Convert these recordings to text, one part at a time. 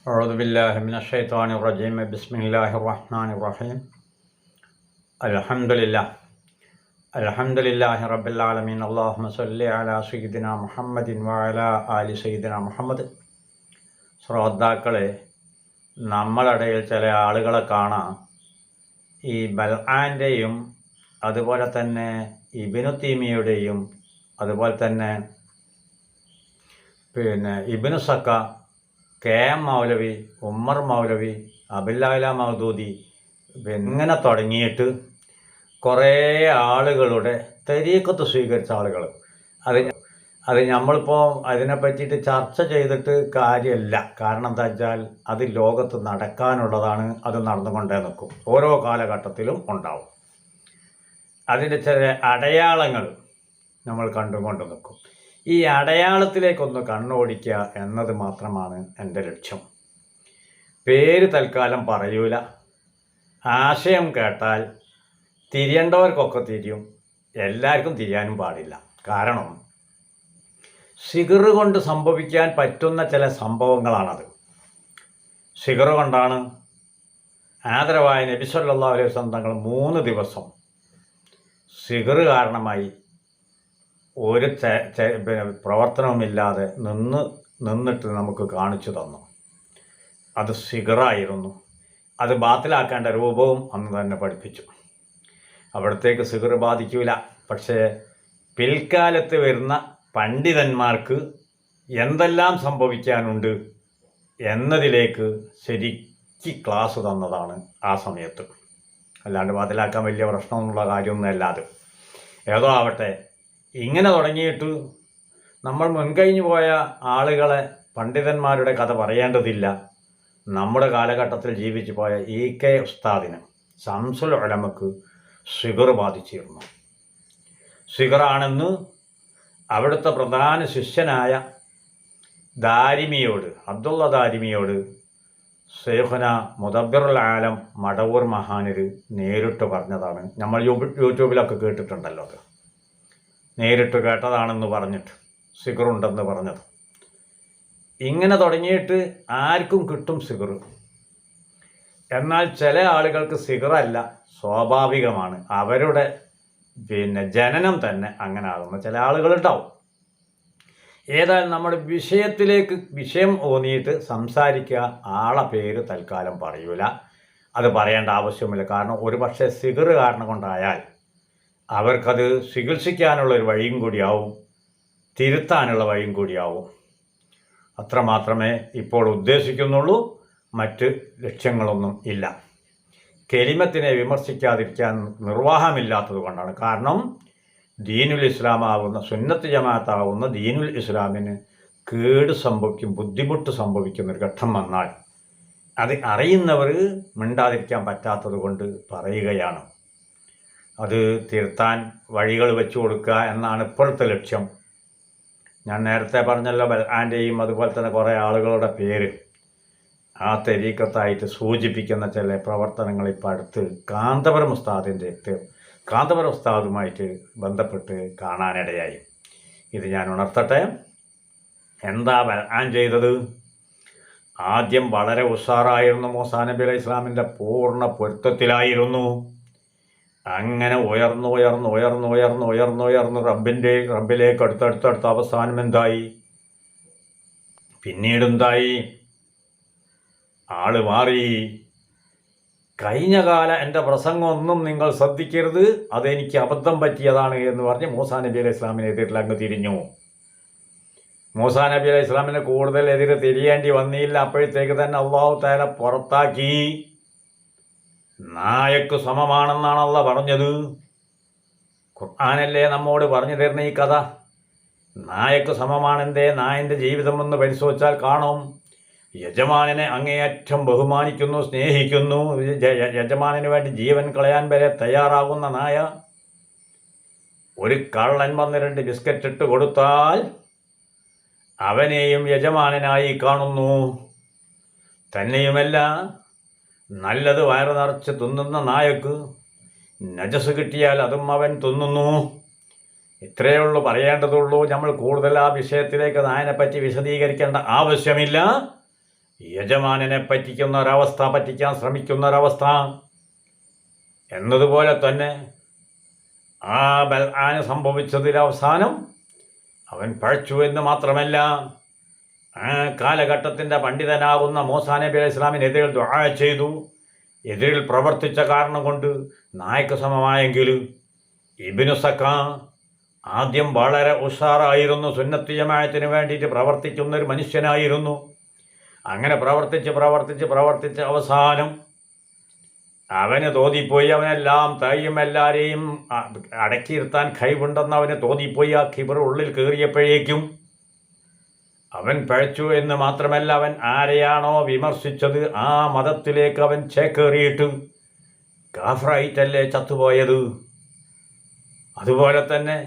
أعوذ بالله من الشيطان الرجيم بسم الله الرحمن الرحيم الحمد لله رب العالمين اللهم صل على سيدنا محمد وعلى آل سيدنا മുഹമ്മദ്. ശ്രോതാക്കളെ, നമ്മളിടയിൽ ചില ആളുകളെ കാണാം, ഈ ബൽആൻ്റെയും അതുപോലെ തന്നെ ഇബ്നു തീമിയയുടെയും അതുപോലെ തന്നെ ഇബ്നു സക്ക, കെ എം മൗലവി, ഉമ്മർ മൗലവി, അബുല്ലാല മൗദൂദി, ഇങ്ങനെ തുടങ്ങിയിട്ട് കുറേ ആളുകളുടെ തരീഖത്ത് സ്വീകരിച്ച ആളുകൾ. അത് നമ്മളിപ്പോൾ അതിനെ പറ്റിയിട്ട് ചർച്ച ചെയ്തിട്ട് കാര്യമില്ല. കാരണം എന്താ വെച്ചാൽ അത് ലോകത്ത് നടക്കാനുള്ളതാണ്. അത് നടന്നുകൊണ്ടേ നിൽക്കും, ഓരോ കാലഘട്ടത്തിലും ഉണ്ടാവും. അതിൻ്റെ ചില അടയാളങ്ങൾ നമ്മൾ കണ്ടുകൊണ്ട് നിൽക്കും. ഈ അടയാളത്തിലേക്കൊന്ന് കണ്ണോടിക്കുക എന്നത് മാത്രമാണ് എൻ്റെ ലക്ഷ്യം. പേര് തൽക്കാലം പറയൂല. ആശയം കേട്ടാൽ തിരിയേണ്ടവർക്കൊക്കെ തിരിയും, എല്ലാവർക്കും തിരിയാനും പാടില്ല. കാരണം സിഗർ കൊണ്ട് സംഭവിക്കാൻ പറ്റുന്ന ചില സംഭവങ്ങളാണത്. സിഗർ കൊണ്ടാണ് ആദരവായ നബി സല്ലല്ലാഹു അലൈഹി വസല്ലം തങ്ങൾ 3 ദിവസം സിഗർ കാരണമായി ഒരു പ്രവർത്തനവുമില്ലാതെ നിന്നിട്ട് നമുക്ക് കാണിച്ചു തന്നു. അത് സിഗറായിരുന്നു. അത് ബാത്തിലാക്കേണ്ട രൂപവും അന്ന് തന്നെ പഠിപ്പിച്ചു. അവിടത്തേക്ക് സിഗർ ബാധിക്കില്ല. പക്ഷേ പിൽക്കാലത്ത് വരുന്ന പണ്ഡിതന്മാർക്ക് എന്തെല്ലാം സംഭവിക്കാനുണ്ട് എന്നതിലേക്ക് ശരിക്ക് ക്ലാസ് തന്നതാണ് ആ സമയത്ത്. അല്ലാണ്ട് ബാത്തിലാക്കാൻ വലിയ പ്രശ്നമൊന്നുള്ള കാര്യമൊന്നും അല്ലാതെ. ഏതോ ആവട്ടെ, ഇങ്ങനെ തുടങ്ങിയിട്ട് നമ്മൾ മുൻകഴിഞ്ഞു പോയ ആളുകളെ, പണ്ഡിതന്മാരുടെ കഥ പറയേണ്ടതില്ല. നമ്മുടെ കാലഘട്ടത്തിൽ ജീവിച്ചു പോയ EK ഉസ്താദിന്, ശംസുൽ ഉലമക്ക് സിഗർ ബാധിച്ചിരുന്നു. സിഗറാണെന്ന് അവിടുത്തെ പ്രധാന ശിഷ്യനായ ദാരിമിയോട്, അബ്ദുള്ള ദാരിമിയോട് ശൈഖുന മുദബ്ബിറുൽ ആലം മടവൂർ മഹാനിർ നേരിട്ട് പറഞ്ഞതാണ്. നമ്മൾ യൂട്യൂബിലൊക്കെ കേട്ടിട്ടുണ്ടല്ലോ. അത് നേരിട്ട് കേട്ടതാണെന്ന് പറഞ്ഞിട്ട് സിഗറുണ്ടെന്ന് പറഞ്ഞത്. ഇങ്ങനെ തുടങ്ങിയിട്ട് ആർക്കും കിട്ടും സിഗർ. എന്നാൽ ചില ആളുകൾക്ക് സിഗറല്ല, സ്വാഭാവികമാണ്. അവരുടെ ജനനം തന്നെ അങ്ങനെ ആകുന്ന ചില ആളുകളുണ്ടാവും. ഏതായാലും നമ്മുടെ വിഷയം ഊന്നിയിട്ട് സംസാരിക്കുക. ആളെ പേര് തൽക്കാലം പറയൂല. അത് പറയേണ്ട ആവശ്യമില്ല. കാരണം ഒരു പക്ഷേ സിഗർ കാരണം കൊണ്ടായാൽ അവർക്കത് ചികിത്സിക്കാനുള്ളൊരു വഴിയും കൂടിയാവും, തിരുത്താനുള്ള വഴിയും കൂടിയാവും. അത്രമാത്രമേ ഇപ്പോൾ ഉദ്ദേശിക്കുന്നുള്ളൂ. മറ്റ് ലക്ഷ്യങ്ങളൊന്നും ഇല്ല. കെലിമത്തിനെ വിമർശിക്കാതിരിക്കാൻ നിർവാഹമില്ലാത്തത് കൊണ്ടാണ്. കാരണം ദീനുൽ ഇസ്ലാമാവുന്ന, സുന്നത്ത് ജമാഅത്താവുന്ന ദീനുൽ ഇസ്ലാമിന് കേട് സംഭവിക്കും, ബുദ്ധിമുട്ട് സംഭവിക്കുന്നൊരു ഘട്ടം വന്നാൽ അത് അറിയുന്നവർ മിണ്ടാതിരിക്കാൻ പറ്റാത്തത് കൊണ്ട് പറയുകയാണ്. അത് തിരുത്താൻ വഴികൾ വെച്ചു കൊടുക്കുക എന്നാണ് ഇപ്പോഴത്തെ ലക്ഷ്യം. ഞാൻ നേരത്തെ പറഞ്ഞല്ലോ, ബൽആൻ്റെയും അതുപോലെ തന്നെ കുറേ ആളുകളുടെ പേര് ആ തരീഖത്തായിട്ട് സൂചിപ്പിക്കുന്ന ചില പ്രവർത്തനങ്ങൾ ഇപ്പോൾ അടുത്ത് കാന്തപുരം ഉസ്താദുമായിട്ട് ബന്ധപ്പെട്ട് കാണാനിടയായി. ഇത് ഞാൻ ഉണർത്തട്ടെ. എന്താ ബൽആൻ ചെയ്തത്? ആദ്യം വളരെ ഉഷാറായിരുന്നു. മൂസാ നബി അലൈഹി ഇസ്ലാമിൻ്റെ പൂർണ്ണ പൊരുത്തത്തിലായിരുന്നു. അങ്ങനെ ഉയർന്നു റബ്ബിലേക്ക് അടുത്തടുത്ത് അവസാനം എന്തായി? പിന്നീടെന്തായി? ആള് മാറി. കഴിഞ്ഞ കാല എൻ്റെ പ്രസംഗമൊന്നും നിങ്ങൾ ശ്രദ്ധിക്കരുത്, അതെനിക്ക് അബദ്ധം പറ്റിയതാണ് എന്ന് പറഞ്ഞ് മൂസാ നബി അലൈഹി ഇസ്ലാമിനെതിരിൽ അങ്ങ് തിരിഞ്ഞു. മൂസാ നബി അലൈഹി ഇസ്ലാമിന് കൂടുതൽ എതിരെ തിരിയേണ്ടി വന്നില്ല. അപ്പോഴത്തേക്ക് തന്നെ അല്ലാഹു തആല പുറത്താക്കി. നായക്ക് സമമാണെന്നാണ് അല്ലാഹ് പറഞ്ഞത്. ഖുർആനല്ലേ നമ്മോട് പറഞ്ഞു തരുന്ന ഈ കഥ. നായക്ക് സമമാണെന്തേ? നായൻ്റെ ജീവിതമെന്ന് പരിശോധിച്ചാൽ കാണും. യജമാനനെ അങ്ങേയറ്റം ബഹുമാനിക്കുന്നു, സ്നേഹിക്കുന്നു. യജമാനന് വേണ്ടി ജീവൻ കളയാൻ വരെ തയ്യാറാകുന്ന നായ. ഒരു കള്ളൻ വന്ന് 2 ബിസ്ക്കറ്റ് ഇട്ട് കൊടുത്താൽ അവനെയും യജമാനനായി കാണുന്നു. തന്നെയുമല്ല, നല്ലത് വയറ് നിറച്ച് തിന്നുന്ന നായക്ക് നജസ് കിട്ടിയാൽ അതും അവൻ തിന്നുന്നു. ഇത്രയേ ഉള്ളൂ, പറയേണ്ടതുള്ളൂ. നമ്മൾ കൂടുതൽ ആ വിഷയത്തിലേക്ക് നായനെപ്പറ്റി വിശദീകരിക്കേണ്ട ആവശ്യമില്ല. യജമാനനെ പറ്റിക്കുന്ന ഒരവസ്ഥ, പറ്റിക്കാൻ ശ്രമിക്കുന്ന ഒരവസ്ഥ. എന്നതുപോലെ തന്നെ ആ ബൽആന് സംഭവിച്ചതിൽ അവസാനം അവൻ പഴച്ചു എന്ന് മാത്രമല്ല, ആ കാലഘട്ടത്തിൻ്റെ പണ്ഡിതനാകുന്ന മൂസാ നബി അലൈഹി ഇസ്ലാമിനെതിരിൽ ദുആ ചെയ്തു. എതിരിൽ പ്രവർത്തിച്ച കാരണം കൊണ്ട് നായക്ക് സമമായെങ്കിൽ ഇബ്നു സക്കാ ആദ്യം വളരെ ഉഷാറായിരുന്നു, സുന്നത്ത് ജമാഅത്തിന് വേണ്ടിയിട്ട് പ്രവർത്തിക്കുന്ന ഒരു മനുഷ്യനായിരുന്നു. അങ്ങനെ പ്രവർത്തിച്ച് അവസാനം അവന് തോന്നിപ്പോയി, അവനെല്ലാം എല്ലാവരെയും അടക്കിയിരുത്താൻ കഴിവുണ്ടെന്ന് അവന് തോന്നിപ്പോയി. ആ കിബർ ഉള്ളിൽ കയറിയപ്പോഴേക്കും അവൻ പഴച്ചു എന്ന് മാത്രമല്ല, അവൻ ആരെയാണോ വിമർശിച്ചത് ആ മതത്തിലേക്ക് അവൻ ചേക്കേറിയിട്ട് കാഫറായിട്ടല്ലേ ചത്തുപോയത്. അതുപോലെ തന്നെ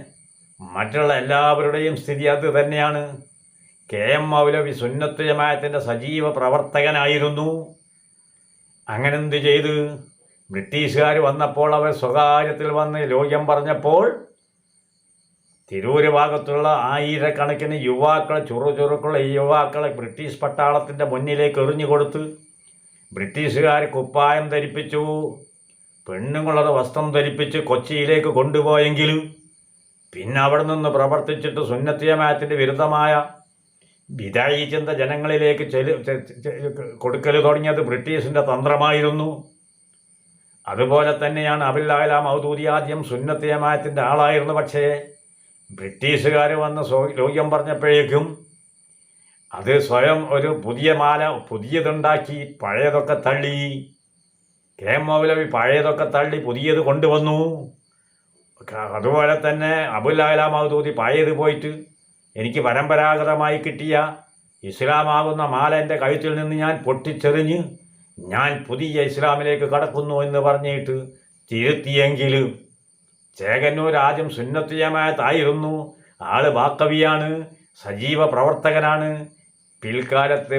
മറ്റുള്ള എല്ലാവരുടെയും സ്ഥിതി അത് തന്നെയാണ്. KM മൗലവി സുന്നത്ത് ജമാഅത്തിൻ്റെ സജീവ പ്രവർത്തകനായിരുന്നു. അങ്ങനെ എന്ത് ചെയ്ത്? ബ്രിട്ടീഷുകാർ വന്നപ്പോൾ അവർ സ്വകാര്യത്തിൽ വന്ന് ലോകം പറഞ്ഞപ്പോൾ തിരൂര് ഭാഗത്തുള്ള ആയിരക്കണക്കിന് യുവാക്കളെ, ചുറുചുറുക്കുള്ള ഈ യുവാക്കളെ ബ്രിട്ടീഷ് പട്ടാളത്തിൻ്റെ മുന്നിലേക്ക് എറിഞ്ഞു കൊടുത്ത് ബ്രിട്ടീഷുകാർ കുപ്പായം ധരിപ്പിച്ചു, പെണ്ണുങ്ങളത് വസ്ത്രം ധരിപ്പിച്ച് കൊച്ചിയിലേക്ക് കൊണ്ടുപോയെങ്കിൽ പിന്നെ അവിടെ നിന്ന് പ്രവർത്തിച്ചിട്ട് സുന്നത്ത് ജമാഅത്തിൻ്റെ വിരുദ്ധമായ ബിദഈ ചിന്ത ജനങ്ങളിലേക്ക് കൊടുക്കൽ തുടങ്ങിയത് ബ്രിട്ടീഷിൻ്റെ തന്ത്രമായിരുന്നു. അതുപോലെ തന്നെയാണ് അബുൽ അഅ്ല മൗദൂദി ആദ്യം സുന്നത്ത് ജമാഅത്തിൻ്റെ ആളായിരുന്നു. പക്ഷേ ബ്രിട്ടീഷുകാർ വന്ന് ലോകം പറഞ്ഞപ്പോഴേക്കും അത് സ്വയം ഒരു പുതിയതുണ്ടാക്കി പഴയതൊക്കെ തള്ളി. KM മൗലവി പഴയതൊക്കെ തള്ളി പുതിയത് കൊണ്ടുവന്നു. അതുപോലെ തന്നെ അബുൽ അഅ്ല മൗദൂദി പഴയത് പോയിട്ട് എനിക്ക് പരമ്പരാഗതമായി കിട്ടിയ ഇസ്ലാമാകുന്ന മാല എൻ്റെ കഴുത്തിൽ നിന്ന് ഞാൻ പൊട്ടിച്ചെറിഞ്ഞ് ഞാൻ പുതിയ ഇസ്ലാമിലേക്ക് കടക്കുന്നു എന്ന് പറഞ്ഞിട്ട് തിരുത്തിയെങ്കിൽ ചേകന്നൂർ ആദ്യം സുന്നത്ത് ജമാഅത്തായിരുന്നു. ആള് ബാക്കവിയാണ്, സജീവ പ്രവർത്തകനാണ്. പിൽക്കാലത്ത്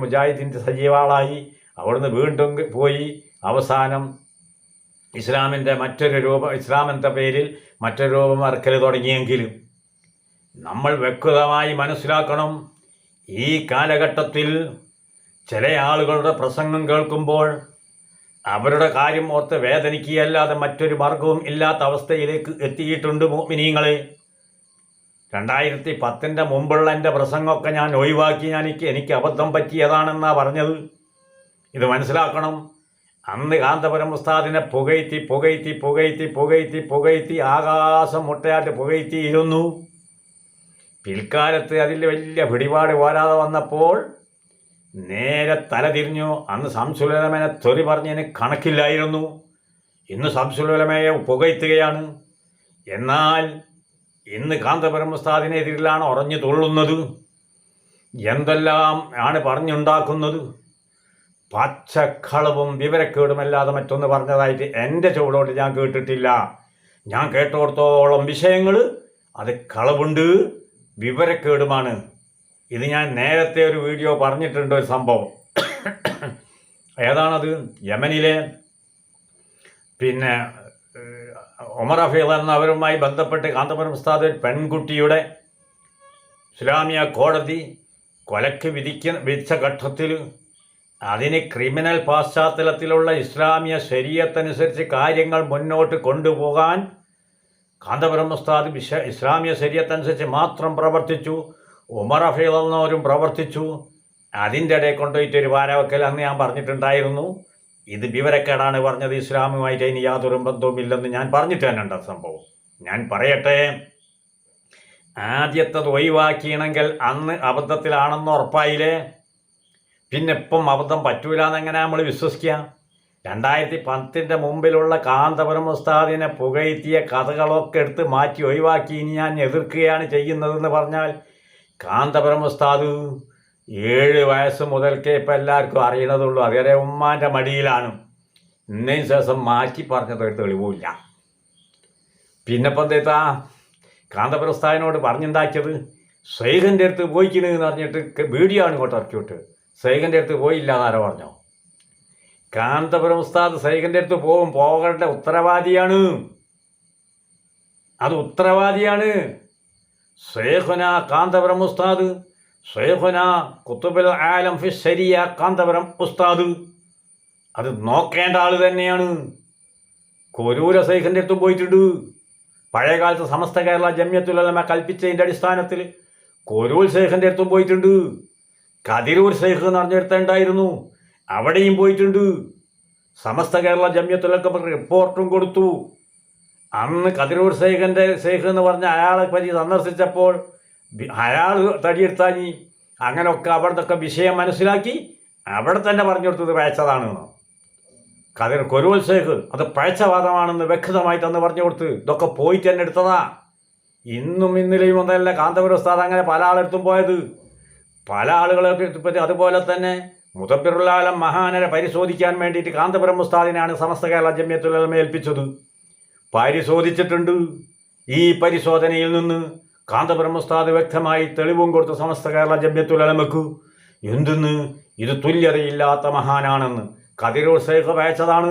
മുജാഹിദിൻ്റെ സജീവ ആളായി. അവിടുന്ന് വീണ്ടും പോയി അവസാനം ഇസ്ലാമിൻ്റെ മറ്റൊരു രൂപം, ഇസ്ലാമെന്ന പേരിൽ മറ്റൊരു രൂപം ഇറക്കൽ തുടങ്ങിയെങ്കിലും നമ്മൾ വ്യക്തമായി മനസ്സിലാക്കണം, ഈ കാലഘട്ടത്തിൽ ചില ആളുകളുടെ പ്രസംഗം കേൾക്കുമ്പോൾ അവരുടെ കാര്യം ഓർത്ത് വേദനിക്കുകയല്ലാതെ മറ്റൊരു മാർഗവും ഇല്ലാത്ത അവസ്ഥയിലേക്ക് എത്തിയിട്ടുണ്ട് മുഅ്മിനീങ്ങളെ. 2010 മുമ്പുള്ള എൻ്റെ പ്രസംഗമൊക്കെ ഞാൻ ഒഴിവാക്കി. എനിക്ക് അബദ്ധം പറ്റിയതാണെന്നാണ് പറഞ്ഞത്. ഇത് മനസ്സിലാക്കണം. അന്ന് കാന്തപുരം ഉസ്താദിനെ പുകഴ്ത്തി ആകാശം മുട്ടയായിട്ട് പുകഴ്ത്തിയിരുന്നു. പിൽക്കാലത്ത് അതിൽ വലിയ പിടിപാട് പോരാതെ വന്നപ്പോൾ നേരെ തലതിരിഞ്ഞു. അന്ന് ശംസുൽ ഉലമയെ തെറി പറഞ്ഞതിന് കണക്കില്ലായിരുന്നു. ഇന്ന് ശംസുൽ ഉലമയെ പുകഴ്ത്തുകയാണ്. എന്നാൽ ഇന്ന് കാന്തപുരം ഉസ്താദിനെതിരിലാണ് ഉറഞ്ഞു തുള്ളുന്നത്. എന്തെല്ലാം ആണ് പറഞ്ഞുണ്ടാക്കുന്നത്. പച്ചക്കളവും വിവരക്കേടുമല്ലാതെ മറ്റൊന്ന് പറഞ്ഞതായിട്ട് എൻ്റെ ചുവടോട്ട് ഞാൻ കേട്ടിട്ടില്ല. ഞാൻ കേട്ടോടത്തോളം വിഷയങ്ങൾ അത് കളവുണ്ട്, വിവരക്കേടുമാണ്. ഇത് ഞാൻ നേരത്തെ ഒരു വീഡിയോ പറഞ്ഞിട്ടുണ്ട്. ഒരു സംഭവം ഏതാണത്? യമനിലെ ഉമർ ഹഫീദ് എന്നവരുമായി ബന്ധപ്പെട്ട് കാന്തപുരം ഉസ്താദ് ഒരു പെൺകുട്ടിയുടെ ഇസ്ലാമിയ കോടതി കൊലക്ക് വിധിച്ച ഘട്ടത്തിൽ അതിന് ക്രിമിനൽ പശ്ചാത്തലത്തിലുള്ള ഇസ്ലാമിയ ശരീഅത്തനുസരിച്ച് കാര്യങ്ങൾ മുന്നോട്ട് കൊണ്ടുപോകാൻ കാന്തപുരം ഉസ്താദ് ഇസ്ലാമിയ ശരീഅത്തനുസരിച്ച് മാത്രം പ്രവർത്തിച്ചു. ഉമർ ഹഫീദ് എന്നവരും പ്രവർത്തിച്ചു. അതിൻ്റെ ഇടയിൽ കൊണ്ടുപോയിട്ട് ഒരു വാരവക്കൽ അന്ന് ഞാൻ പറഞ്ഞിട്ടുണ്ടായിരുന്നു. ഇത് വിവരക്കേടാണ് പറഞ്ഞത്, ഇസ്ലാമുമായിട്ട് ഇനി യാതൊരു ബന്ധവുമില്ലെന്ന് ഞാൻ പറഞ്ഞിട്ട് തന്നെ ഉണ്ട് സംഭവം. ഞാൻ പറയട്ടെ, ആദ്യത്തത് ഒഴിവാക്കിയണമെങ്കിൽ അന്ന് അബദ്ധത്തിലാണെന്ന് ഉറപ്പായില്ലേ? പിന്നെ ഇപ്പം അബദ്ധം പറ്റൂല എന്നെങ്ങനെ നമ്മൾ വിശ്വസിക്കുക? 2010 മുമ്പിലുള്ള കാന്തപുരം ഉസ്താദിനെ പുകഴ്ത്തിയ കഥകളൊക്കെ എടുത്ത് മാറ്റി ഒഴിവാക്കി ഇനി ഞാൻ എതിർക്കുകയാണ് ചെയ്യുന്നതെന്ന് പറഞ്ഞാൽ, കാന്തപുരം ഉസ്താദ് 7 വയസ്സ് മുതൽക്കേ ഇപ്പം എല്ലാവർക്കും അറിയണതുള്ളൂ. അതുവരെ ഉമ്മാൻ്റെ മടിയിലാണ്. ഇന്നതിന് ശേഷം മാറ്റി പറഞ്ഞതൊരു തെളിവുമില്ല. പിന്നെ ഇപ്പം എന്താ കാന്തപുരം ഉസ്താദിനോട് പറഞ്ഞുണ്ടാക്കിയത്? സൈഖൻ്റെ അടുത്ത് പോയിക്കണെന്ന് പറഞ്ഞിട്ട് വീഡിയോ ആണ് ഇങ്ങോട്ട് ഇറക്കി വിട്ട്. സൈഖൻ്റെ അടുത്ത് പോയില്ല എന്നാരോ പറഞ്ഞോ? കാന്തപുരം ഉസ്താദ് സൈഖൻ്റെ അടുത്ത് പോകേണ്ട ഉത്തരവാദിയാണ്. അത് ഉത്തരവാദിയാണ്. ശൈഖുന കാന്തപുരം ഉസ്താദ് ഷെയ്ഖുന ഖുതുബുൽ ആലം ഫി ശരിയ കാന്തപുരം ഉസ്താദ് അത് നോക്കേണ്ട ആൾ തന്നെയാണ്. കൊരൂര ശൈഖിൻ്റെ അടുത്തും പോയിട്ടുണ്ട്. പഴയകാലത്ത് സമസ്ത കേരള ജംഇയ്യത്തുൽ ഉലമ കൽപ്പിച്ചതിൻ്റെ അടിസ്ഥാനത്തിൽ കൊരൂർ ശൈഖിൻ്റെ അടുത്തും പോയിട്ടുണ്ട്. കതിരൂർ ശൈഖ് എന്ന് പറഞ്ഞെടുത്തുണ്ടായിരുന്നു, അവിടെയും പോയിട്ടുണ്ട്. സമസ്ത കേരള ജംഇയ്യത്തുൽ ഉലമ റിപ്പോർട്ടും കൊടുത്തു. അന്ന് കതിരൂർ ശൈഖ് എന്ന് പറഞ്ഞ അയാളെ പറ്റി സന്ദർശിച്ചപ്പോൾ അയാൾ തടിയെടുത്താഞ്ഞി അങ്ങനെയൊക്കെ അവിടുത്തെ വിഷയം മനസ്സിലാക്കി അവിടെ തന്നെ പറഞ്ഞു കൊടുത്തത് പഴച്ചതാണെന്ന്. കൊരൂർ ശൈഖ് അത് പഴച്ചവാദമാണെന്ന് വ്യക്തമായിട്ട് അന്ന് പറഞ്ഞു കൊടുത്ത് ഇതൊക്കെ പോയിട്ട് തന്നെ എടുത്തതാ. ഇന്നും ഇന്നലെയും ഒന്നല്ല കാന്തപുരം ഉസ്താദ് അങ്ങനെ പല ആളെടുത്തും പോയത്. പല ആളുകളെ പറ്റി അതുപോലെ തന്നെ മുദബ്ബിറുൽ ആലം മഹാനരെ പരിശോധിക്കാൻ വേണ്ടിയിട്ട് കാന്തപുരം ഉസ്താദിനെയാണ് സമസ്ത കേരള ജംഇയ്യത്തുൽ ഉലമ ഏൽപ്പിച്ചത്. പരിശോധിച്ചിട്ടുണ്ട്. ഈ പരിശോധനയിൽ നിന്ന് കാന്തപുരം ഉസ്താദ് വ്യക്തമായി തെളിവും കൊടുത്ത സമസ്ത കേരള ജംഇയ്യത്തുൽ ഉലമക്ക് എന്തെന്ന് ഇത് തുല്യതയില്ലാത്ത മഹാനാണെന്ന്. കതിരൂർ ശൈഖ് പഴച്ചതാണ്,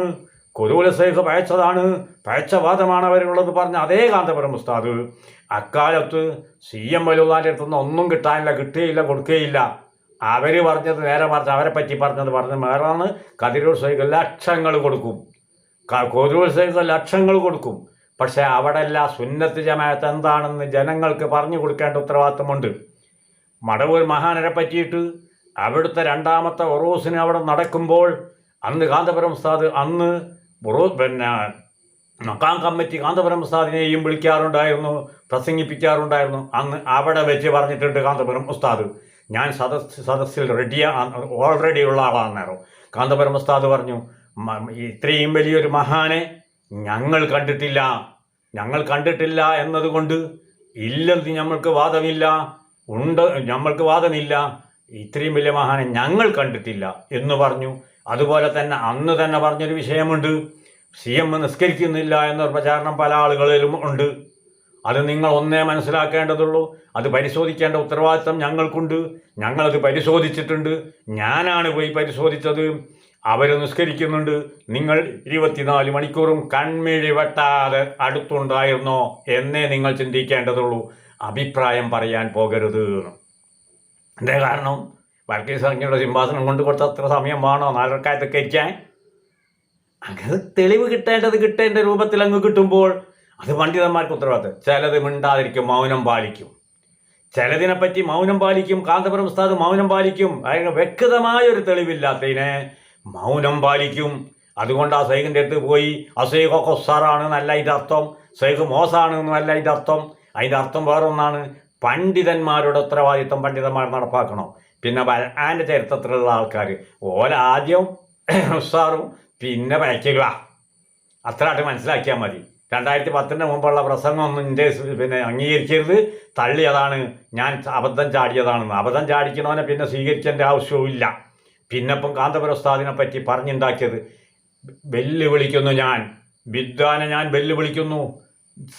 കൊരൂർ ശൈഖ് പഴച്ചതാണ്, പഴച്ചവാദമാണ് അവരുള്ളത് പറഞ്ഞ അതേ കാന്തപുരം ഉസ്താദ് അക്കാലത്ത് CM വലുതാൻ്റെ അടുത്തുനിന്ന് ഒന്നും കിട്ടാനില്ല, കിട്ടുകയില്ല, കൊടുക്കുകയില്ല. അവർ പറഞ്ഞത് നേരെ മറിച്ച് അവരെ പറ്റി പറഞ്ഞത് വേറാണ്. കതിരൂർ ശൈഖ് ലക്ഷങ്ങൾ കൊടുക്കും, കൊരൂർ ശൈഖ് ലക്ഷങ്ങൾ കൊടുക്കും. പക്ഷേ അവിടെല്ല സുന്നത്ത് ജമാഅത്ത് എന്താണെന്ന് ജനങ്ങൾക്ക് പറഞ്ഞു കൊടുക്കേണ്ട ഉത്തരവാദിത്തമുണ്ട്. മടവൂർ മഹാനരെ പറ്റിയിട്ട് അവിടുത്തെ രണ്ടാമത്തെ ഉറൂസിന് അവിടെ നടക്കുമ്പോൾ അന്ന് കാന്തപുരം ഉസ്താദ് മക്കാം കമ്മിറ്റി കാന്തപുരം ഉസ്താദിനെയും വിളിക്കാറുണ്ടായിരുന്നു, പ്രസംഗിപ്പിക്കാറുണ്ടായിരുന്നു. അന്ന് അവിടെ വെച്ച് പറഞ്ഞിട്ടുണ്ട് കാന്തപുരം ഉസ്താദ്, ഞാൻ സദസ്സിൽ ഓൾറെഡി ഉള്ള ആളാണ് നേരം. കാന്തപുരം ഉസ്താദ് പറഞ്ഞു, ഇത്രയും വലിയൊരു മഹാനെ ഞങ്ങൾ കണ്ടിട്ടില്ല എന്നതുകൊണ്ട് ഇല്ലെന്ന് ഞമ്മൾക്ക് വാദമില്ല, ഞമ്മൾക്ക് വാദമില്ല, ഇത്രയും വലിയ മഹാനെ ഞങ്ങൾ കണ്ടിട്ടില്ല എന്ന് പറഞ്ഞു. അതുപോലെ തന്നെ അന്ന് തന്നെ പറഞ്ഞൊരു വിഷയമുണ്ട്, CM നിസ്കരിക്കുന്നില്ല എന്നൊരു പ്രചാരണം പല ആളുകളിലും ഉണ്ട്. അത് നിങ്ങൾ ഒന്നേ മനസ്സിലാക്കേണ്ടതുള്ളൂ, അത് പരിശോധിക്കേണ്ട ഉത്തരവാദിത്തം ഞങ്ങൾക്കുണ്ട്. ഞങ്ങളത് പരിശോധിച്ചിട്ടുണ്ട്, ഞാനാണ് പോയി പരിശോധിച്ചത്. അവർ നിസ്കരിക്കുന്നുണ്ട്, നിങ്ങൾ 24 മണിക്കൂറും കൺമിഴി വെട്ടാതെ അടുത്തുണ്ടായിരുന്നോ എന്നേ നിങ്ങൾ ചിന്തിക്കേണ്ടതുള്ളൂ, അഭിപ്രായം പറയാൻ പോകരുത്. എന്തേ കാരണം? വർഗീസ് സംഖ്യയുടെ സിംഹാസനം കൊണ്ട് കൊടുത്ത അത്ര സമയം വേണോ 4 റക്അത്തൊക്കെ ഇരിക്കാൻ? അങ്ങനെ തെളിവ് കിട്ടേണ്ട രൂപത്തിൽ അങ്ങ് കിട്ടുമ്പോൾ അത് പണ്ഡിതന്മാർക്ക് ഉത്തരവാദിത്തം. ചിലത് മിണ്ടാതിരിക്കും, മൗനം പാലിക്കും. ചിലതിനെപ്പറ്റി മൗനം പാലിക്കും. കാന്തപുരം ഉസ്താദ് മൗനം പാലിക്കും. അതിന് വ്യക്തമായൊരു തെളിവില്ലാത്തതിനെ മൗനം പാലിക്കും. അതുകൊണ്ട് ആ ശൈഖിൻ്റെ അടുത്ത് പോയി അസൈഖൊക്കെ ഉസ്സാറാണ് എന്നല്ല അതിൻ്റെ അർത്ഥം, ശൈഖ് മോശമാണ് എന്നല്ല അതിൻ്റെ അർത്ഥം. അതിൻ്റെ അർത്ഥം വേറൊന്നാണ്. പണ്ഡിതന്മാരുടെ ഉത്തരവാദിത്തം പണ്ഡിതന്മാർ നടപ്പാക്കണം. പിന്നെ ബൽആൻ്റെ ചരിത്രത്തിലുള്ള ആൾക്കാർ ആദ്യം ഉസ്സാറും പിന്നെ വയ്ക്കുക, അത്രയായിട്ട് മനസ്സിലാക്കിയാൽ മതി. 2010 മുമ്പുള്ള പ്രസംഗമൊന്നും എൻ്റെ അംഗീകരിക്കരുത്, തള്ളിയതാണ്, ഞാൻ അബദ്ധം ചാടിയതാണെന്ന്. അബദ്ധം ചാടിക്കുന്നവനെ പിന്നെ സ്വീകരിക്കേണ്ട ആവശ്യവുമില്ല. പിന്നെ ഇപ്പം കാന്തപുരം ഉസ്താദിനെ പറ്റി പറഞ്ഞുണ്ടാക്കിയത് വെല്ലുവിളിക്കുന്നു, വിദ്വാനെ ഞാൻ വെല്ലുവിളിക്കുന്നു.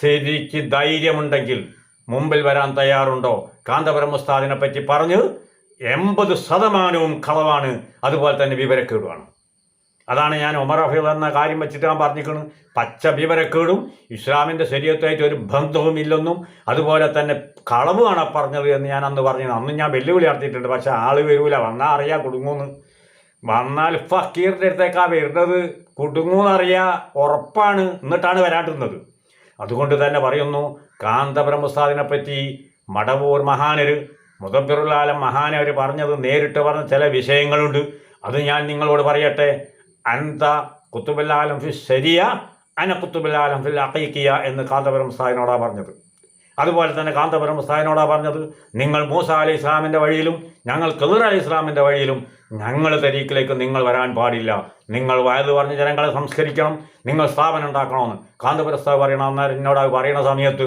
ശരിക്ക് ധൈര്യമുണ്ടെങ്കിൽ മുമ്പിൽ വരാൻ തയ്യാറുണ്ടോ? കാന്തപുരം ഉസ്താദിനെ പറ്റി പറഞ്ഞ് 80% കളവാണ്, അതുപോലെ തന്നെ വിവരക്കേടുമാണ്. അതാണ് ഞാൻ ഉമർ ഹഫീദ് എന്ന കാര്യം വെച്ചിട്ട് ഞാൻ പറഞ്ഞിരിക്കുന്നത്. പച്ച വിവരക്കേടും ഇസ്ലാമിൻ്റെ ശരീഅത്തായിട്ട് ഒരു ബന്ധവുമില്ലെന്നും അതുപോലെ തന്നെ കളവുമാണ് പറഞ്ഞത് എന്ന് ഞാൻ അന്ന് പറഞ്ഞത്. അന്ന് ഞാൻ വെല്ലുവിളി നടത്തിയിട്ടുണ്ട്. പക്ഷേ ആൾ വരൂല, വന്നാൽ അറിയാം കുടുങ്ങൂന്ന്. വന്നാൽ ഫക്കീറിൻ്റെ അടുത്തേക്കാണ് വരുന്നത്, കുടുങ്ങൂന്നറിയാം, ഉറപ്പാണ്. എന്നിട്ടാണ് വരാണ്ടുന്നത്. അതുകൊണ്ട് തന്നെ പറയുന്നു, കാന്തപുരം ഉസ്താദിനെ പറ്റി മടവൂർ മഹാനര് മുദബ്ബിറുൽ ആലം മഹാനർ പറഞ്ഞത് നേരിട്ട് പറഞ്ഞ ചില വിഷയങ്ങളുണ്ട്. അത് ഞാൻ നിങ്ങളോട് പറയട്ടെ. അൻത ഖുതുബുൽ ആലം ഫി ശരിയ അന ഖുതുബുൽ ആലം ഫിൽ അഖീഖിയ എന്ന് കാന്തപുരം ഉസ്താദിനോടാണ് പറഞ്ഞത്. അതുപോലെ തന്നെ കാന്തപുരം ഉസ്താദിനോടാണ് പറഞ്ഞത്, നിങ്ങൾ മൂസ അലൈഹി ഇസ്ലാമിൻ്റെ വഴിയിലും ഞങ്ങൾ ഖിദ്ർ അലൈഹി ഇസ്ലാമിൻ്റെ വഴിയിലും ഞങ്ങൾ തരീക്കിലേക്ക് നിങ്ങൾ വരാൻ പാടില്ല. നിങ്ങൾ വയത് പറഞ്ഞ് ജനങ്ങളെ സംസ്കരിക്കണം, നിങ്ങൾ സ്ഥാപനം ഉണ്ടാക്കണമെന്ന് കാന്തപുരം ഉസ്താദ് പറയണം. അന്നേരം എന്നോട് പറയുന്ന സമയത്ത്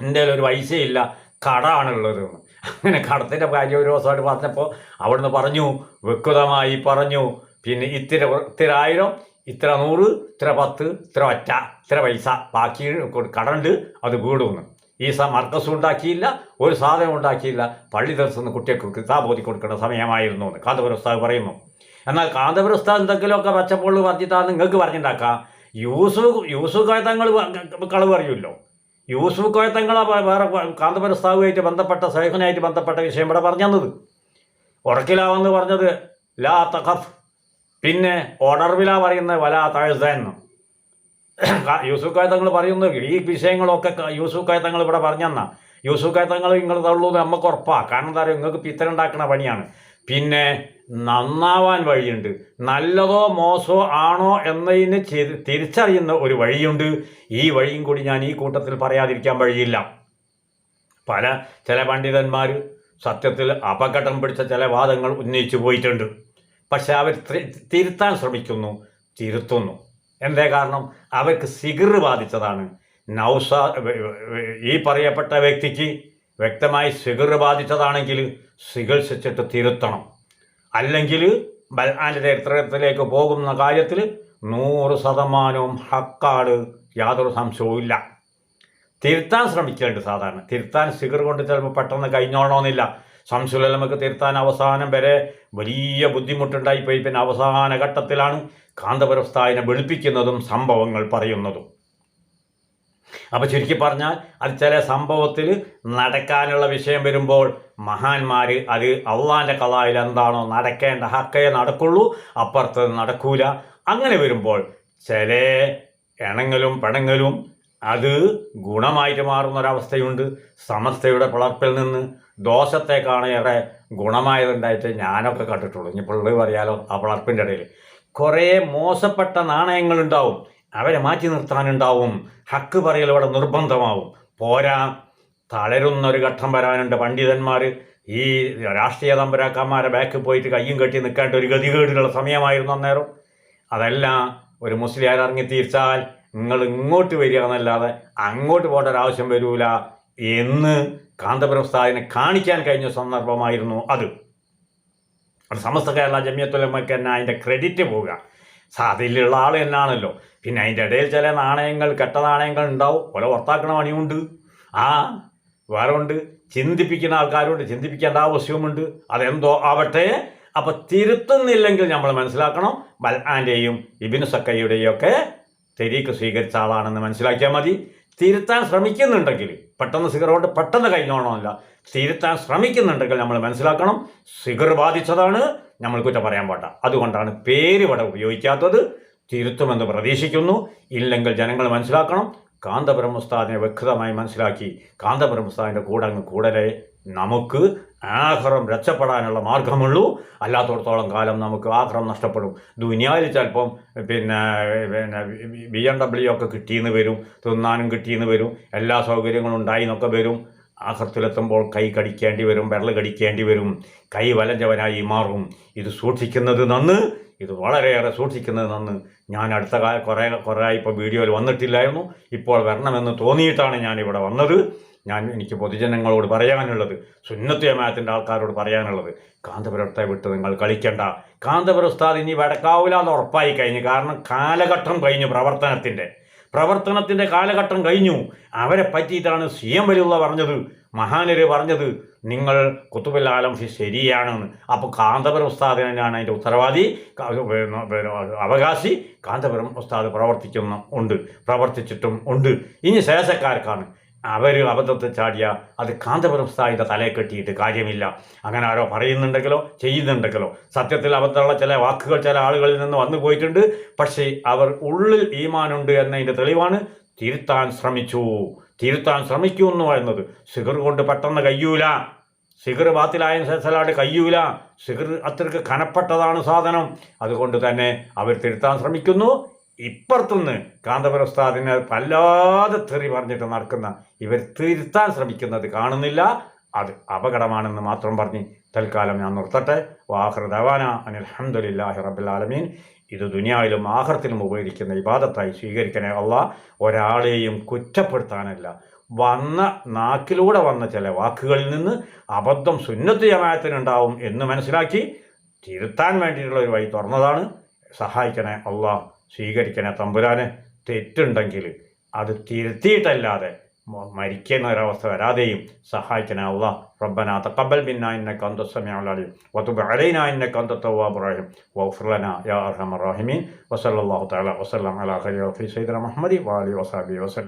എൻ്റെ ഒരു പൈസയില്ല, കടമാണുള്ളത്. അങ്ങനെ കടത്തിൻ്റെ കാര്യം ഒരു ദിവസമായിട്ട് പറഞ്ഞപ്പോൾ അവിടുന്ന് പറഞ്ഞു, വ്യക്തമായി പറഞ്ഞു, പിന്നെ ഇത്ര 1000, ഇത്ര 100, ഇത്ര 10, ഇത്ര ഒറ്റ, ഇത്ര പൈസ ബാക്കി കടണ്ട്, അത് വീടുമെന്ന്. ഈ മർക്കസും ഉണ്ടാക്കിയില്ല, ഒരു സാധനം ഉണ്ടാക്കിയില്ല. പള്ളി ദിവസം കുട്ടികൾക്ക് കിതാബ് ഓതി കൊടുക്കേണ്ട സമയമായിരുന്നു എന്ന് കാന്തപുരം ഉസ്താദ് പറയുന്നു. എന്നാൽ കാന്തപുരം ഉസ്താദ് എന്തെങ്കിലുമൊക്കെ പച്ചപ്പൊള്ളു പറഞ്ഞിട്ടാണ് നിങ്ങൾക്ക് പറഞ്ഞിട്ടുണ്ടാക്കാം. യൂസുഫ് തങ്ങൾ കളവ് അറിയുമല്ലോ. യൂസുഫ് കോയ തങ്ങളാ വേറെ കാന്തപുരസ്താവുമായിട്ട് ബന്ധപ്പെട്ട സൈഖനായിട്ട് ബന്ധപ്പെട്ട വിഷയം ഇവിടെ പറഞ്ഞത്. ഉറക്കിലാവെന്ന് പറഞ്ഞത് ലാ തഖഫ്, പിന്നെ ഒടർവില പറയുന്നത് വലാ തഹ്സൻ. യൂസുഫ് കോയ തങ്ങൾ പറയുന്നത് ഈ വിഷയങ്ങളൊക്കെ യൂസുഫ് കോയ തങ്ങൾ ഇവിടെ പറഞ്ഞെന്നാ. യൂസുഫ് കോയ തങ്ങൾ നിങ്ങൾ തള്ളുന്നത് നമുക്ക് ഉറപ്പാ. കാരണം എന്താ പറയുക, നിങ്ങൾക്ക് പിത്തനുണ്ടാക്കുന്ന പണിയാണ്. പിന്നെ നന്നാവാൻ വഴിയുണ്ട്. നല്ലതോ മോശമോ ആണോ എന്നതിന് തിരിച്ചറിയുന്ന ഒരു വഴിയുണ്ട്. ഈ വഴിയും കൂടി ഞാൻ ഈ കൂട്ടത്തിൽ പറയാതിരിക്കാൻ വഴിയില്ല. ചില പണ്ഡിതന്മാർ സത്യത്തിൽ അപകടം പിടിച്ച ചില വാദങ്ങൾ ഉന്നയിച്ചു പോയിട്ടുണ്ട്. പക്ഷെ അവർ തിരുത്താൻ ശ്രമിക്കുന്നു, തിരുത്തുന്നു. എന്തേ കാരണം? അവർക്ക് സിഗർ ബാധിച്ചതാണ്. ഈ പറയപ്പെട്ട വ്യക്തിക്ക് വ്യക്തമായി സിഗർ ബാധിച്ചതാണെങ്കിൽ ചികിത്സിച്ചിട്ട് തിരുത്തണം. അല്ലെങ്കിൽ ബൽആന്റെ ചരിത്രത്തിലേക്ക് പോകുന്ന കാര്യത്തിൽ 100% ഹക്കാണ്, യാതൊരു സംശയവും ഇല്ല. തിരുത്താൻ ശ്രമിക്കേണ്ടത് സാധാരണ. തിരുത്താൻ സിഗർ കൊണ്ട് ചിലപ്പോൾ പെട്ടെന്ന് കഴിഞ്ഞോളണമെന്നില്ല. ശംസുലമക്ക് തിരുത്താൻ അവസാനം വരെ വലിയ ബുദ്ധിമുട്ടുണ്ടായിപ്പോയി. പിന്നെ അവസാന ഘട്ടത്തിലാണ് കാന്തപുര ഉസ്താദിനെ വെളുപ്പിക്കുന്നതും സംഭവങ്ങൾ പറയുന്നതും. അപ്പോൾ ചുരുക്കി പറഞ്ഞാൽ അത് ചില സംഭവത്തിൽ നടക്കാനുള്ള വിഷയം വരുമ്പോൾ മഹാന്മാർ അത് അള്ളാൻ്റെ ഖളായിൽ എന്താണോ നടക്കേണ്ട ഹക്കേ നടക്കുള്ളൂ, അപ്പുറത്ത് നടക്കൂല. അങ്ങനെ വരുമ്പോൾ ചില ഇണങ്ങലും പിണങ്ങലും അത് ഗുണമായിട്ട് മാറുന്നൊരവസ്ഥയുണ്ട്. സമസ്തയുടെ പിളർപ്പിൽ നിന്ന് ദോഷത്തേക്കാണ് ഏറെ ഗുണമായതുണ്ടായിട്ട് ഞാനൊക്കെ കണ്ടിട്ടുള്ളൂ. ഇനി പിള്ളേർ പറയാലോ, ആ പിളർപ്പിൻ്റെ ഇടയിൽ കുറേ മോശപ്പെട്ട നാണയങ്ങളുണ്ടാവും. അവരെ മാറ്റി നിർത്താനുണ്ടാവും. ഹക്ക് പറയൽ ഇവിടെ നിർബന്ധമാവും. പോരാ, തളരുന്നൊരു ഘട്ടം വരാനുണ്ട്. പണ്ഡിതന്മാർ ഈ രാഷ്ട്രീയ തമ്പുരാക്കന്മാരെ ബാക്കിൽ പോയിട്ട് കയ്യും കെട്ടി നിൽക്കേണ്ട ഒരു ഗതികേടുള്ള സമയമായിരുന്നു അന്നേരം. അതെല്ലാം ഒരു മുസ്ലിയാർ ഇറങ്ങി തീർച്ചാൽ നിങ്ങൾ ഇങ്ങോട്ട് വരിക എന്നല്ലാതെ അങ്ങോട്ട് പോകേണ്ട ഒരാവശ്യം വരൂല എന്ന് കാന്തപുരം ഉസ്താദിനെ കാണിക്കാൻ കഴിഞ്ഞ സന്ദർഭമായിരുന്നു അത്. സമസ്ത കേരള ജമിയത്തുലമയ്ക്ക് തന്നെ അതിൻ്റെ ക്രെഡിറ്റ് പോവുക. അതിലുള്ള ആൾ തന്നെയാണല്ലോ. പിന്നെ അതിൻ്റെ ഇടയിൽ ചില നാണയങ്ങൾ, കെട്ട നാണയങ്ങൾ ഉണ്ടാവും. പോലെ പുറത്താക്കണ പണിയുണ്ട്. വേറെ ഉണ്ട്. ചിന്തിപ്പിക്കുന്ന ആൾക്കാരുണ്ട്. ചിന്തിപ്പിക്കേണ്ട ആവശ്യവുമുണ്ട്. അതെന്തോ ആവട്ടെ. അപ്പം തിരുത്തുന്നില്ലെങ്കിൽ നമ്മൾ മനസ്സിലാക്കണം ബൽആന്റെയും ഇബ്നു സക്കയ്യുടെയും ഒക്കെ തെരീക്ക് സ്വീകരിച്ച ആളാണെന്ന് മനസ്സിലാക്കിയാൽ മതി. തിരുത്താൻ ശ്രമിക്കുന്നുണ്ടെങ്കിൽ പെട്ടെന്ന് സിഗർ കൊണ്ട് പെട്ടെന്ന് കഴിഞ്ഞോളണമെന്നില്ല. തിരുത്താൻ ശ്രമിക്കുന്നുണ്ടെങ്കിൽ നമ്മൾ മനസ്സിലാക്കണം സിഗർ ബാധിച്ചതാണ്, നമ്മൾ കുറ്റം പറയാൻ പാടില്ല. അതുകൊണ്ടാണ് പേര് ഇവിടെ ഉപയോഗിക്കാത്തത്. തിരുത്തുമെന്ന് പ്രതീക്ഷിക്കുന്നു. ഇല്ലെങ്കിൽ ജനങ്ങൾ മനസ്സിലാക്കണം, കാന്തപുരം ഉസ്താദിനെ വ്യക്തമായി മനസ്സിലാക്കി കാന്തപുരം ഉസ്താദിൻ്റെ കൂടലേ നമുക്ക് ആഖിറം രക്ഷപ്പെടാനുള്ള മാർഗമുള്ളൂ. അല്ലാത്തടത്തോളം കാലം നമുക്ക് ആഖിറം നഷ്ടപ്പെടും. ദുനിയാവിൽ ചിലപ്പം പിന്നെ BMW ഒക്കെ കിട്ടിയെന്ന് വരും, തിന്നാനും കിട്ടിയെന്ന് വരും, എല്ലാ സൗകര്യങ്ങളും ഉണ്ടായി എന്നൊക്കെ വരും. ആഖിറത്തിലെത്തുമ്പോൾ കൈ കടിക്കേണ്ടി വരും, വിരൽ കടിക്കേണ്ടി വരും, കൈ വലഞ്ചവനായി മാറും. ഇത് സൂക്ഷിക്കുന്നത് നന്ന്, ഇത് വളരെയേറെ സൂക്ഷിക്കുന്നത് നന്ന്. ഞാൻ അടുത്ത കുറേ ഇപ്പോൾ വീഡിയോയിൽ വന്നിട്ടില്ലായിരുന്നു. ഇപ്പോൾ വരണമെന്ന് തോന്നിയിട്ടാണ് ഞാനിവിടെ വന്നത്. എനിക്ക് പൊതുജനങ്ങളോട് പറയാനുള്ളത്, സുന്നത്ത് ജമാഅത്തിൻ്റെ ആൾക്കാരോട് പറയാനുള്ളത്, കാന്തപുരത്തെ വിട്ട് നിങ്ങൾ കളിക്കണ്ട. കാന്തപുര ഉസ്താദ് ഇനി വടക്കാവൂല എന്ന് ഉറപ്പായി കഴിഞ്ഞു. കാരണം കാലഘട്ടം കഴിഞ്ഞു. പ്രവർത്തനത്തിൻ്റെ കാലഘട്ടം കഴിഞ്ഞു. അവരെ പറ്റിയിട്ടാണ് CM വലിയുള്ള പറഞ്ഞത്, മഹാനര് പറഞ്ഞത്, നിങ്ങൾ കുത്തുബുൽ ആലം ശരിയാണെന്ന്. അപ്പോൾ കാന്തപുരം ഉസ്താദ് തന്നെയാണ് അതിൻ്റെ ഉത്തരവാദി, അവകാശി. കാന്തപുരം ഉസ്താദ് പ്രവർത്തിച്ചിട്ടും ഉണ്ട്. ഇനി ശേഷക്കാർക്കാണ്. അവർ അബദ്ധത്തിൽ ചാടിയ അത് കാന്തപുരം ഉസ്താദിൻ്റെ തലയെ കെട്ടിയിട്ട് കാര്യമില്ല. അങ്ങനെ ആരോ പറയുന്നുണ്ടെങ്കിലോ ചെയ്യുന്നുണ്ടെങ്കിലോ സത്യത്തിൽ അബദ്ധമുള്ള ചില വാക്കുകൾ ചില ആളുകളിൽ നിന്ന് വന്നു പോയിട്ടുണ്ട്. പക്ഷേ അവർ ഉള്ളിൽ ഈമാനുണ്ട് എന്നതിൻ്റെ തെളിവാണ് തിരുത്താൻ ശ്രമിക്കുന്നു എന്നത്. സിഗർ കൊണ്ട് പെട്ടെന്ന് കഴിയൂല. സിഗർ ബാത്തിലായ ശേഷലാട് കഴിയൂല. സിഗർ അത്രയ്ക്ക് കനപ്പെട്ടതാണ് സാധനം. അതുകൊണ്ട് തന്നെ അവർ തിരുത്താൻ ശ്രമിക്കുന്നു. ഇപ്പുറത്തുനിന്ന് കാന്തപുര ഉസ്താദിനെ വല്ലാതെ തെറി പറഞ്ഞിട്ട് നടക്കുന്ന ഇവർ തിരുത്താൻ ശ്രമിക്കുന്നത് കാണുന്നില്ല. അത് അപകടമാണെന്ന് മാത്രം പറഞ്ഞ് തൽക്കാലം ഞാൻ നിർത്തട്ടെ. വാഖിറു ദഅവാനാ അനിൽ ഹംദുലില്ലാഹി റബ്ബിൽ ആലമീൻ. ഇത് ദുനിയാവിലും ആഖിറത്തിലും ഉപകരിക്കുന്ന ഇബാദത്തായി സ്വീകരിക്കണേ അല്ലാഹ്. ഒരാളെയും കുറ്റപ്പെടുത്താനല്ല, നാക്കിലൂടെ വന്ന ചില വാക്കുകളിൽ നിന്ന് അബദ്ധം സുന്നത്ത് ജമാഅത്തിനുണ്ടാവും എന്ന് മനസ്സിലാക്കി തിരുത്താൻ വേണ്ടിയിട്ടുള്ള ഒരു വഴി തുറന്നതാണ്. സഹായിക്കണേ അല്ലാഹ്, സ്വീകരിക്കണേ തമ്പുരാനെ. തെറ്റുണ്ടെങ്കിൽ അത് തിരുത്തിയിട്ടല്ലാതെ മരിക്കുന്ന ഒരവസ്ഥ വരാതെയും സഹായിക്കണേ അല്ലാഹ്. റബ്ബനാ തഖബ്ബൽ മിന്നാ ഇന്നക അൻതസ് സമീഉൽ അലീം വതുബ് അലൈനാ ഇന്നക അൻതത് തവ്വാബുർ റഹീം വഗ്ഫിർ ലനാ യാ അർഹമർ റഹീമീൻ. വസല്ലല്ലാഹു തആല വസല്ലം അലാ ഖൈരി സയ്യിദിനാ മുഹമ്മദി വആലിഹി വസഹ്ബിഹി വസല്ലം.